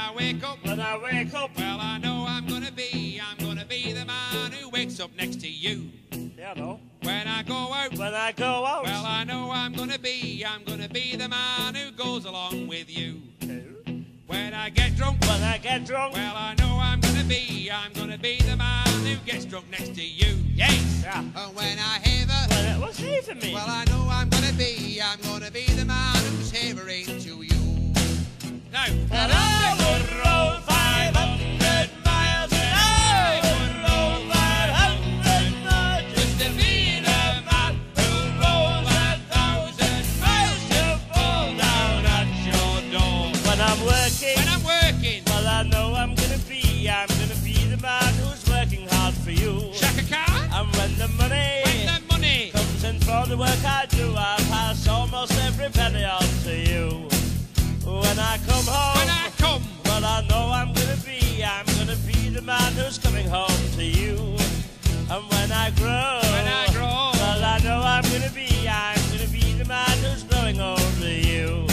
I wake up, well, I know I'm gonna be the man who wakes up next to you. Yeah, I know. When I go out, well, I know I'm gonna be the man who goes along with you. When I get drunk, well, I know I'm gonna be the man who gets drunk next to you. Yes. Yeah. And when I heaver, Well, what's he for me? well, I know I'm gonna be the man who's havering to you. Now, And I would roll 500 miles, and I would roll 500 miles just to be the man who rolls 1,000 miles to fall down at your door. When I'm working, well, I know I'm gonna be the man who's working hard for you. Shaka Khan, And when the money comes in for the work I do, I pass almost every penny on to you. When I come home, well, I know I'm gonna be the man who's coming home to you. And when I grow, well, I know I'm gonna be the man who's growing older to you.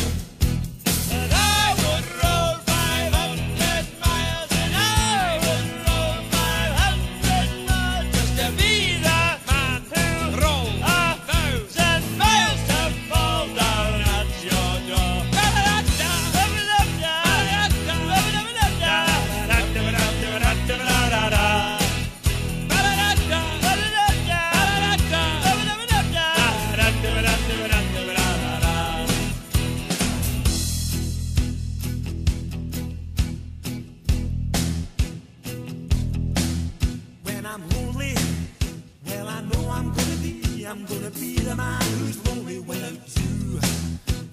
And I would roll 500 miles, and I would roll 500 miles just to be the man who rolls 1,000 miles to fall down at your door. When I'm lonely, well, I know I'm gonna be the man who's lonely without you.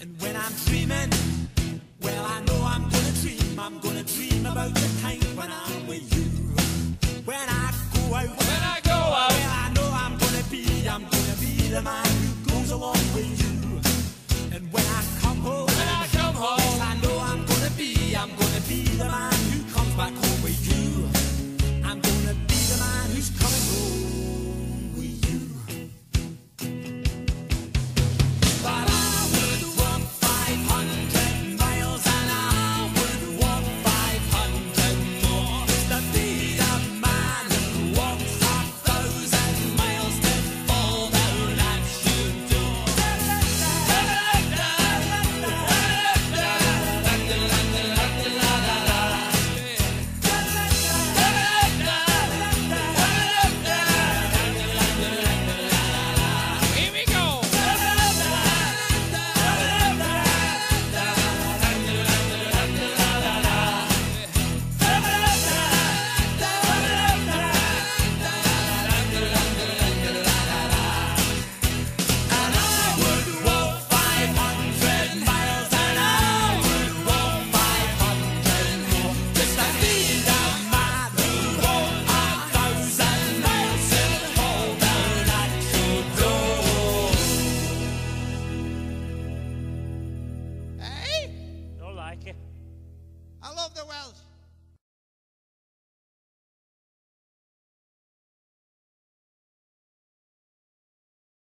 And when I'm dreaming, well, I know I'm gonna dream about the time when I'm with you. When I go out, well, I know I'm gonna be the man who goes along with you. And when I come home, yes, I know I'm gonna be the man who comes back home with you. I'm gonna be the man who's coming home with you. But I would walk 500 miles, and I would walk 500 more just to be the man who walks 1,000 miles to fall down at your door. here we go. And I would walk 500 miles, and I would walk 500 more just to be the man who walked 1,000 miles to fall down at your door. Hey, Don't like it. I love the Welsh.